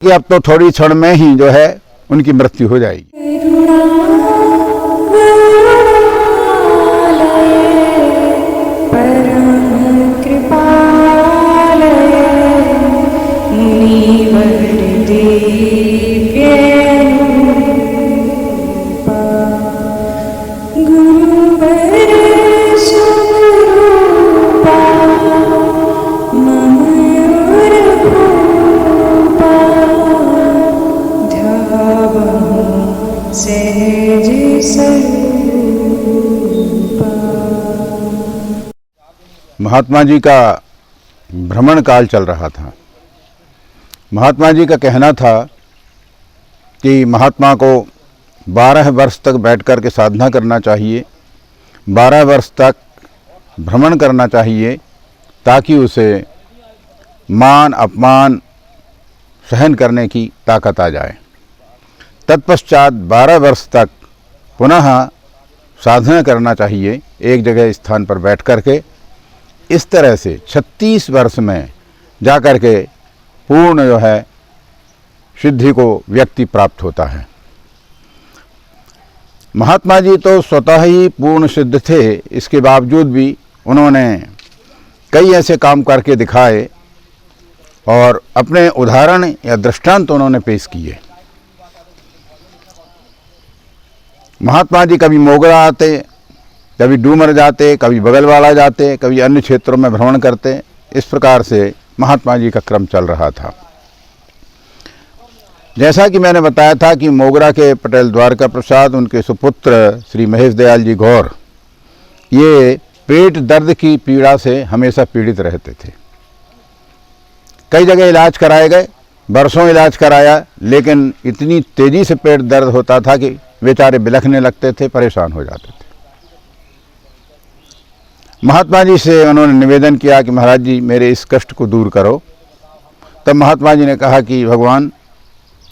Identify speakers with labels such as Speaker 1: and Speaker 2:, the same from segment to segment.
Speaker 1: कि अब तो थोड़ी क्षण में ही जो है उनकी मृत्यु हो जाएगी। महात्मा जी का भ्रमण काल चल रहा था। महात्मा जी का कहना था कि महात्मा को 12 वर्ष तक बैठ कर के साधना करना चाहिए, 12 वर्ष तक भ्रमण करना चाहिए, ताकि उसे मान अपमान सहन करने की ताकत आ जाए। तत्पश्चात 12 वर्ष तक पुनः साधना करना चाहिए एक जगह स्थान पर बैठ कर के। इस तरह से 36 वर्ष में जाकर के पूर्ण जो है सिद्धि को व्यक्ति प्राप्त होता है। महात्मा जी तो स्वतः ही पूर्ण सिद्ध थे, इसके बावजूद भी उन्होंने कई ऐसे काम करके दिखाए और अपने उदाहरण या दृष्टांत उन्होंने पेश किए। महात्मा जी कभी मोगरा आते, कभी डूमर जाते, कभी बगलवाड़ा जाते, कभी अन्य क्षेत्रों में भ्रमण करते। इस प्रकार से महात्मा जी का क्रम चल रहा था। जैसा कि मैंने बताया था कि मोगरा के पटेल द्वारका प्रसाद, उनके सुपुत्र श्री महेश दयाल जी गौर, ये पेट दर्द की पीड़ा से हमेशा पीड़ित रहते थे। कई जगह इलाज कराए गए, बरसों इलाज कराया, लेकिन इतनी तेजी से पेट दर्द होता था कि बेचारे बिलखने लगते थे, परेशान हो जाते थे। महात्मा जी से उन्होंने निवेदन किया कि महाराज जी मेरे इस कष्ट को दूर करो। तब महात्मा जी ने कहा कि भगवान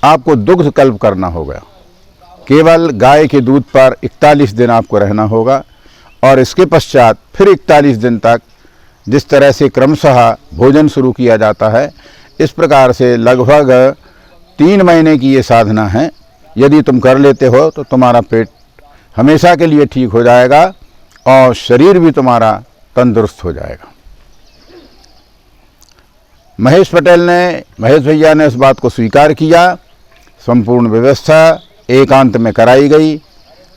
Speaker 1: आपको दुग्ध कल्प करना होगा, केवल गाय के दूध पर 41 दिन आपको रहना होगा और इसके पश्चात फिर 41 दिन तक जिस तरह से क्रमशः भोजन शुरू किया जाता है, इस प्रकार से लगभग 3 महीने की ये साधना है। यदि तुम कर लेते हो तो तुम्हारा पेट हमेशा के लिए ठीक हो जाएगा और शरीर भी तुम्हारा तंदुरुस्त हो जाएगा। महेश भैया ने इस बात को स्वीकार किया। संपूर्ण व्यवस्था एकांत में कराई गई,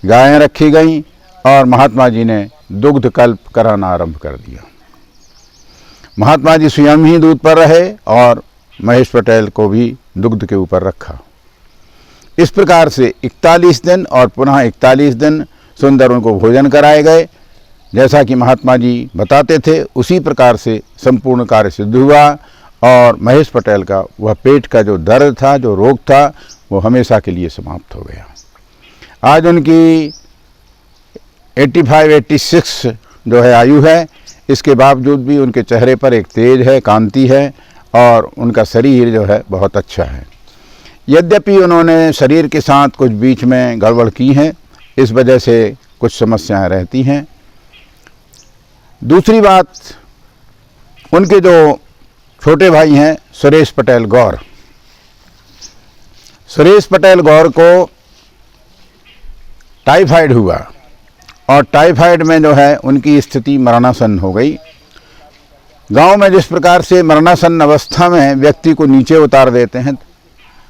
Speaker 1: गायें रखी गईं और महात्मा जी ने दुग्ध कल्प कराना आरंभ कर दिया। महात्मा जी स्वयं ही दूध पर रहे और महेश पटेल को भी दुग्ध के ऊपर रखा। इस प्रकार से 41 दिन और पुनः 41 दिन सुंदर उनको भोजन कराए गए। जैसा कि महात्मा जी बताते थे उसी प्रकार से संपूर्ण कार्य सिद्ध हुआ और महेश पटेल का वह पेट का जो दर्द था, जो रोग था, वो हमेशा के लिए समाप्त हो गया। आज उनकी 85-86 जो है आयु है, इसके बावजूद भी उनके चेहरे पर एक तेज है, कांति है और उनका शरीर जो है बहुत अच्छा है। यद्यपि उन्होंने शरीर के साथ कुछ बीच में गड़बड़ की है, इस वजह से कुछ समस्याएं रहती हैं। दूसरी बात, उनके जो छोटे भाई हैं सुरेश पटेल गौर, सुरेश पटेल गौर को टाइफाइड हुआ और टाइफाइड में जो है उनकी स्थिति मरणासन्न हो गई। गांव में जिस प्रकार से मरणासन्न अवस्था में व्यक्ति को नीचे उतार देते हैं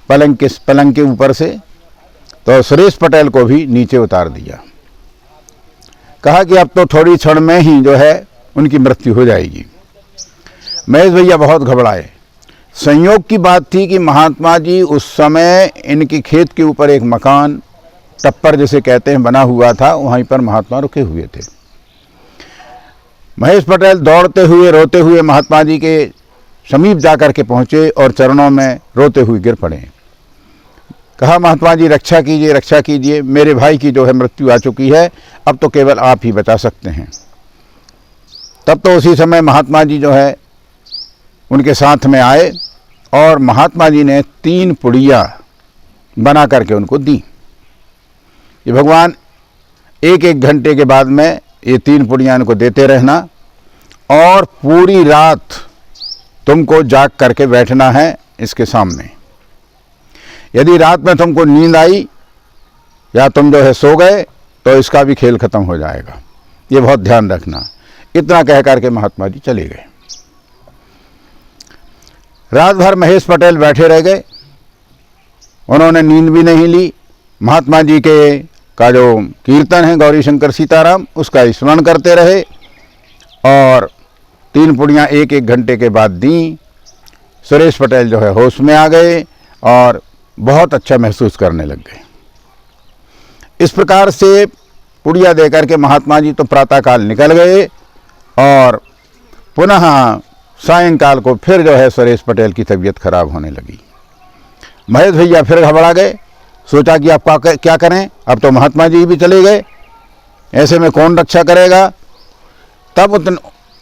Speaker 1: पलंग के ऊपर से, तो सुरेश पटेल को भी नीचे उतार दिया। कहा कि अब तो थोड़ी क्षण में ही जो है उनकी मृत्यु हो जाएगी। महेश भैया बहुत घबराए। संयोग की बात थी कि महात्मा जी उस समय इनके खेत के ऊपर एक मकान, टप्पर जिसे कहते हैं, बना हुआ था, वहीं पर महात्मा रुके हुए थे। महेश पटेल दौड़ते हुए रोते हुए महात्मा जी के समीप जाकर के पहुँचे और चरणों में रोते हुए गिर पड़े। कहा महात्मा जी रक्षा कीजिए, रक्षा कीजिए, मेरे भाई की जो है मृत्यु आ चुकी है, अब तो केवल आप ही बचा सकते हैं। तब तो उसी समय महात्मा जी जो है उनके साथ में आए और महात्मा जी ने 3 पुड़िया बना करके उनको दी। ये भगवान 1-1 घंटे के बाद में ये 3 पुड़िया इनको देते रहना और पूरी रात तुमको जाग करके बैठना है इसके सामने। यदि रात में तुमको नींद आई या तुम जो है सो गए तो इसका भी खेल खत्म हो जाएगा, ये बहुत ध्यान रखना। इतना कह करके महात्मा जी चले गए। रात भर महेश पटेल बैठे रह गए, उन्होंने नींद भी नहीं ली। महात्मा जी के का जो कीर्तन है गौरी शंकर सीताराम, उसका स्मरण करते रहे और 3 पुड़ियाँ 1-1 घंटे के बाद दी। सुरेश पटेल जो है होश में आ गए और बहुत अच्छा महसूस करने लग गए। इस प्रकार से पुड़िया देकर के महात्मा जी तो प्रातःकाल निकल गए और पुनः सायंकाल को फिर जो है सुरेश पटेल की तबीयत खराब होने लगी। महेश भैया फिर घबरा गए, सोचा कि अब क्या करें, अब तो महात्मा जी भी चले गए, ऐसे में कौन रक्षा करेगा। तब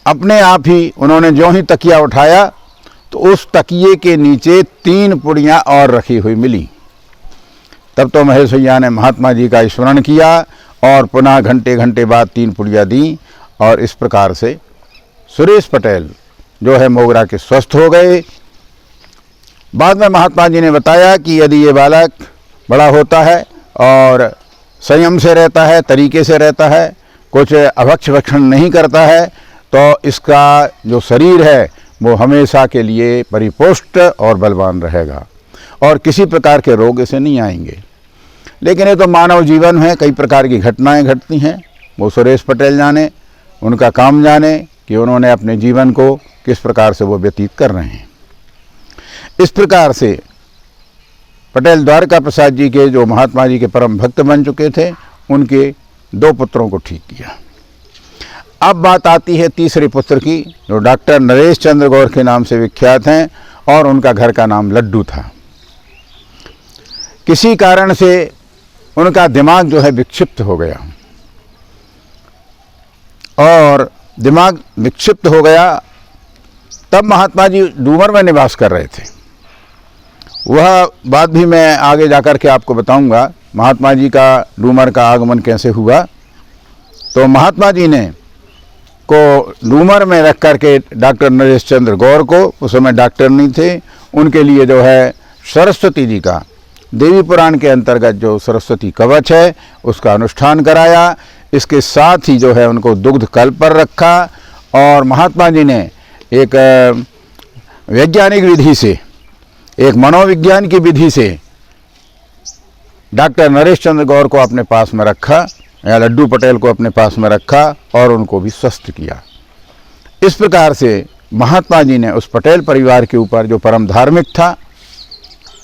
Speaker 1: अपने आप ही उन्होंने जो ही तकिया उठाया तो उस तकिए के नीचे 3 पुड़ियाँ और रखी हुई मिली। तब तो महेश भैया ने महात्मा जी का स्मरण किया और पुनः घंटे घंटे बाद 3 पुड़िया दी और इस प्रकार से सुरेश पटेल जो है मोगरा के स्वस्थ हो गए। बाद में महात्मा जी ने बताया कि यदि ये बालक बड़ा होता है और संयम से रहता है, तरीके से रहता है, कुछ अभक्ष भक्षण नहीं करता है, तो इसका जो शरीर है वो हमेशा के लिए परिपुष्ट और बलवान रहेगा और किसी प्रकार के रोग इसे नहीं आएंगे। लेकिन ये तो मानव जीवन है, कई प्रकार की घटनाएं घटती हैं, वो सुरेश पटेल जाने, उनका काम जाने कि उन्होंने अपने जीवन को किस प्रकार से वो व्यतीत कर रहे हैं। इस प्रकार से पटेल द्वारका प्रसाद जी के जो महात्मा जी के परम भक्त बन चुके थे, उनके 2 पुत्रों को ठीक किया। अब बात आती है तीसरे पुत्र की, जो डॉक्टर नरेश चंद्र गौर के नाम से विख्यात हैं और उनका घर का नाम लड्डू था। किसी कारण से उनका दिमाग जो है विक्षिप्त हो गया और दिमाग विक्षिप्त हो गया। तब महात्मा जी डूमर में निवास कर रहे थे, वह बात भी मैं आगे जाकर के आपको बताऊंगा, महात्मा जी का डूमर का आगमन कैसे हुआ। तो महात्मा जी ने को डूमर में रख करके डॉक्टर नरेश चंद्र गौर को, उस समय डॉक्टर नहीं थे, उनके लिए जो है सरस्वती जी का देवी पुराण के अंतर्गत जो सरस्वती कवच है उसका अनुष्ठान कराया। इसके साथ ही जो है उनको दुग्ध कल्प पर रखा और महात्मा जी ने एक वैज्ञानिक विधि से, एक मनोविज्ञान की विधि से डॉक्टर नरेश चंद्र गौर को अपने पास में रखा या लड्डू पटेल को अपने पास में रखा और उनको भी स्वस्थ किया। इस प्रकार से महात्मा जी ने उस पटेल परिवार के ऊपर, जो परम धार्मिक था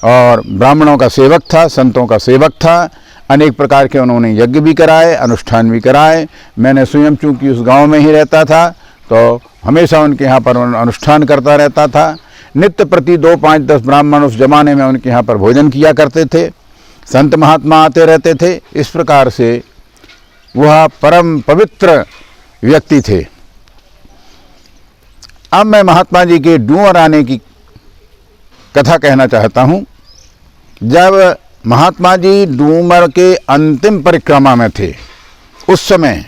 Speaker 1: और ब्राह्मणों का सेवक था, संतों का सेवक था, अनेक प्रकार के उन्होंने यज्ञ भी कराए, अनुष्ठान भी कराए। मैंने स्वयं चूँकि उस गांव में ही रहता था तो हमेशा उनके यहाँ पर अनुष्ठान करता रहता था। नित्य प्रति 2, 5, 10 ब्राह्मण उस जमाने में उनके यहाँ पर भोजन किया करते थे, संत महात्मा आते रहते थे। इस प्रकार से वह परम पवित्र व्यक्ति थे। अब मैं महात्मा जी के डूमर आने की कथा कहना चाहता हूँ। जब महात्मा जी डूमर के अंतिम परिक्रमा में थे, उस समय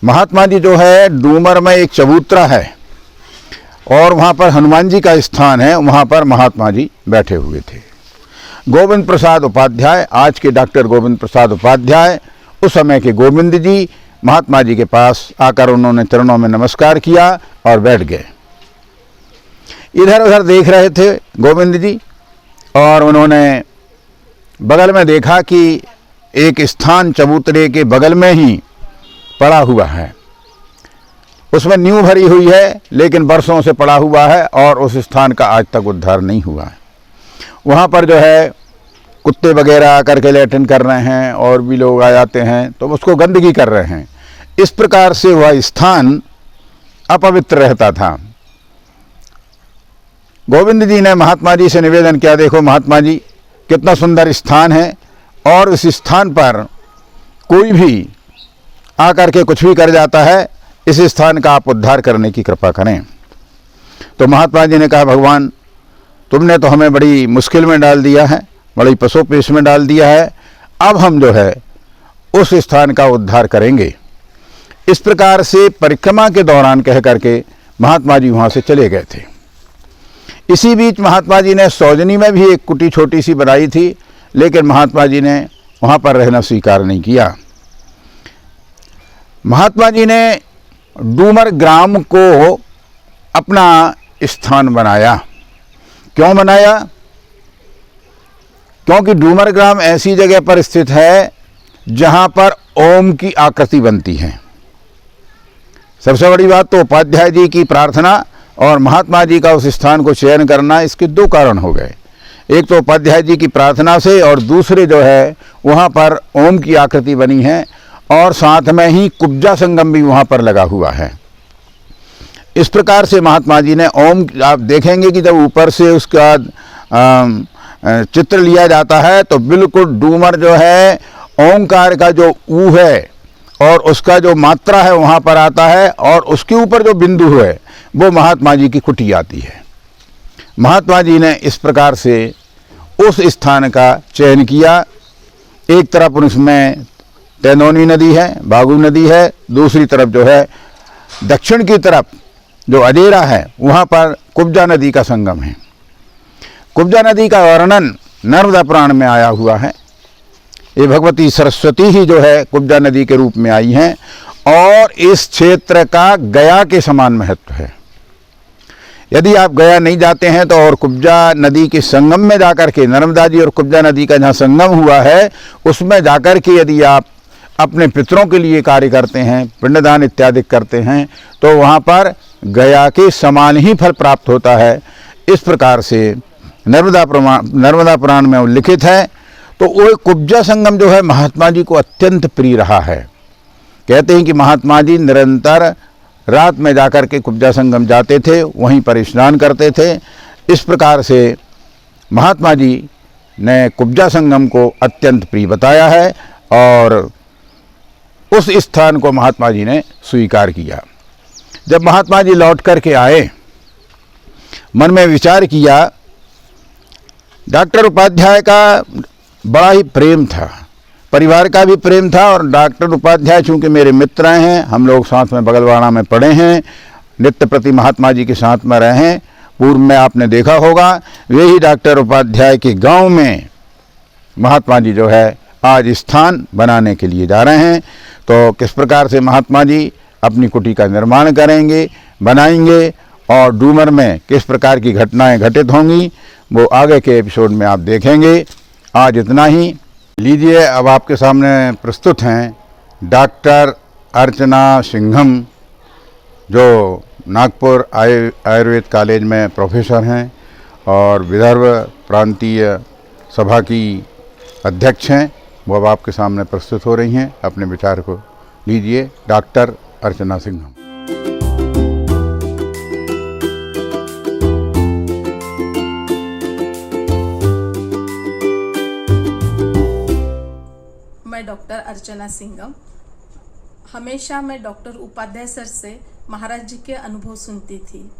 Speaker 1: महात्मा जी जो है डूमर में एक चबूतरा है और वहाँ पर हनुमान जी का स्थान है, वहाँ पर महात्मा जी बैठे हुए थे। गोविंद प्रसाद उपाध्याय, आज के डॉक्टर गोविंद प्रसाद उपाध्याय, उस समय के गोविंद जी महात्मा जी के पास आकर उन्होंने चरणों में नमस्कार किया और बैठ गए। इधर उधर देख रहे थे गोविंद जी और उन्होंने बगल में देखा कि एक स्थान चबूतरे के बगल में ही पड़ा हुआ है, उसमें नींव भरी हुई है लेकिन बरसों से पड़ा हुआ है और उस स्थान का आज तक उद्धार नहीं हुआ है। वहाँ पर जो है कुत्ते वगैरह आकर के लैट्रिन कर रहे हैं और भी लोग आ जाते हैं तो उसको गंदगी कर रहे हैं। इस प्रकार से वह स्थान अपवित्र रहता था। गोविंद जी ने महात्मा जी से निवेदन किया, देखो महात्मा जी कितना सुंदर स्थान है और इस स्थान पर कोई भी आकर के कुछ भी कर जाता है, इस स्थान का आप उद्धार करने की कृपा करें। तो महात्मा जी ने कहा, भगवान तुमने तो हमें बड़ी मुश्किल में डाल दिया है, बड़ी पसोपेश में डाल दिया है, अब हम जो है उस स्थान का उद्धार करेंगे। इस प्रकार से परिक्रमा के दौरान कह करके महात्मा जी वहाँ से चले गए थे। इसी बीच महात्मा जी ने सौजनी में भी एक कुटी छोटी सी बनाई थी, लेकिन महात्मा जी ने वहाँ पर रहना स्वीकार नहीं किया। महात्मा जी ने डूमर ग्राम को अपना स्थान बनाया। क्यों बनाया? क्योंकि डूमर ग्राम ऐसी जगह पर स्थित है जहाँ पर ओम की आकृति बनती है। सबसे बड़ी बात तो उपाध्याय जी की प्रार्थना और महात्मा जी का उस स्थान को चयन करना, इसके दो कारण हो गए। एक तो उपाध्याय जी की प्रार्थना से, और दूसरे जो है वहाँ पर ओम की आकृति बनी है और साथ में ही कुब्जा संगम भी वहाँ पर लगा हुआ है। इस प्रकार से महात्मा जी ने ओम, आप देखेंगे कि जब ऊपर से उसका चित्र लिया जाता है तो बिल्कुल डूमर जो है ओंकार का जो ऊ है और उसका जो मात्रा है वहाँ पर आता है, और उसके ऊपर जो बिंदु है वो महात्मा जी की कुटी आती है। महात्मा जी ने इस प्रकार से उस स्थान का चयन किया। एक तरफ उसमें तैनोनी नदी है, बागू नदी है, दूसरी तरफ जो है दक्षिण की तरफ जो अडेरा है वहाँ पर कुब्जा नदी का संगम है। कुब्जा नदी का वर्णन नर्मदा पुराण में आया हुआ है। ये भगवती सरस्वती ही जो है कुब्जा नदी के रूप में आई हैं, और इस क्षेत्र का गया के समान महत्व है। यदि आप गया नहीं जाते हैं तो और कुब्जा नदी के संगम में जाकर के, नर्मदा जी और कुब्जा नदी का जहाँ संगम हुआ है उसमें जाकर के यदि आप अपने पितरों के लिए कार्य करते हैं, पिंडदान इत्यादि करते हैं, तो वहाँ पर गया के समान ही फल प्राप्त होता है। इस प्रकार से नर्मदा पुराण में उल्लिखित है। तो वो कुब्जा संगम जो है महात्मा जी को अत्यंत प्रिय रहा है। कहते हैं कि महात्मा जी निरंतर रात में जाकर के कुब्जा संगम जाते थे, वहीं पर स्नान करते थे। इस प्रकार से महात्मा जी ने कुब्जा संगम को अत्यंत प्रिय बताया है और उस स्थान को महात्मा जी ने स्वीकार किया। जब महात्मा जी लौट करके आए, मन में विचार किया। डॉक्टर उपाध्याय का बड़ा ही प्रेम था, परिवार का भी प्रेम था, और डॉक्टर उपाध्याय चूँकि मेरे मित्र हैं, हम लोग साथ में बगलवाड़ा में पढ़े हैं, नित्य प्रति महात्मा जी के साथ में रहे हैं। पूर्व में आपने देखा होगा, वे ही डॉक्टर उपाध्याय के गांव में महात्मा जी जो है आज स्थान बनाने के लिए जा रहे हैं। तो किस प्रकार से महात्मा जी अपनी कुटी का निर्माण करेंगे, बनाएंगे, और डूमर में किस प्रकार की घटनाएं घटित होंगी वो आगे के एपिसोड में आप देखेंगे। आज इतना ही। लीजिए, अब आपके सामने प्रस्तुत हैं डॉक्टर अर्चना सिंघम, जो नागपुर आयुर्वेद कॉलेज में प्रोफेसर हैं और विदर्भ प्रांतीय सभा की अध्यक्ष हैं। वो अब आपके सामने प्रस्तुत हो रही हैं। अपने विचार को लीजिए, डॉक्टर अर्चना सिंघम।
Speaker 2: मैं डॉक्टर अर्चना सिंघम। हमेशा मैं डॉक्टर उपाध्याय सर से महाराज जी के अनुभव सुनती थी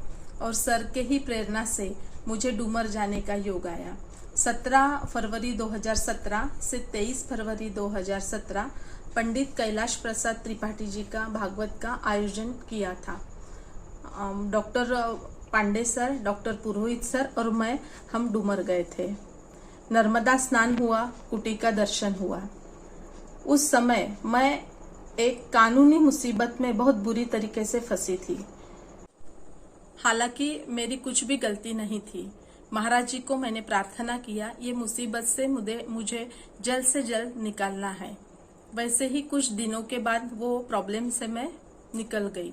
Speaker 2: और सर के ही प्रेरणा से मुझे डूमर जाने का योग आया। 17 फरवरी 2017 से 23 फरवरी 2017 पंडित कैलाश प्रसाद त्रिपाठी जी का भागवत का आयोजन किया था। डॉक्टर पांडे सर, डॉक्टर पुरोहित सर और मैं, हम डूमर गए थे। नर्मदा स्नान हुआ, कुटी का दर्शन हुआ। उस समय मैं एक कानूनी मुसीबत में बहुत बुरी तरीके से फंसी थी। हालांकि मेरी कुछ भी गलती नहीं थी। महाराज जी को मैंने प्रार्थना किया, ये मुसीबत से मुझे जल्द से जल्द निकालना है। वैसे ही कुछ दिनों के बाद वो प्रॉब्लम से मैं निकल गई।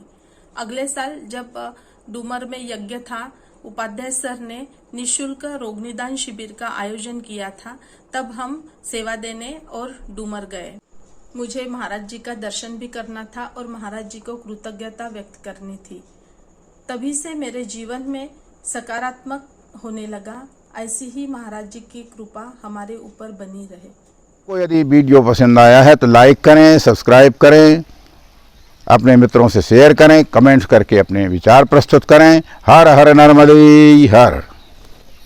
Speaker 2: अगले साल जब डूमर में यज्ञ था, उपाध्याय सर ने निःशुल्क रोग निदान शिविर का आयोजन किया था। तब हम सेवा देने और डूमर गए। मुझे महाराज जी का दर्शन भी करना था और महाराज जी को कृतज्ञता व्यक्त करनी थी। तभी से मेरे जीवन में सकारात्मक होने लगा। ऐसी ही महाराज जी की कृपा हमारे ऊपर बनी रहे।
Speaker 1: को यदि वीडियो पसंद आया है तो लाइक करें, सब्सक्राइब करें, अपने मित्रों से शेयर करें, कमेंट्स करके अपने विचार प्रस्तुत करें। हर हर नर्मदे हर।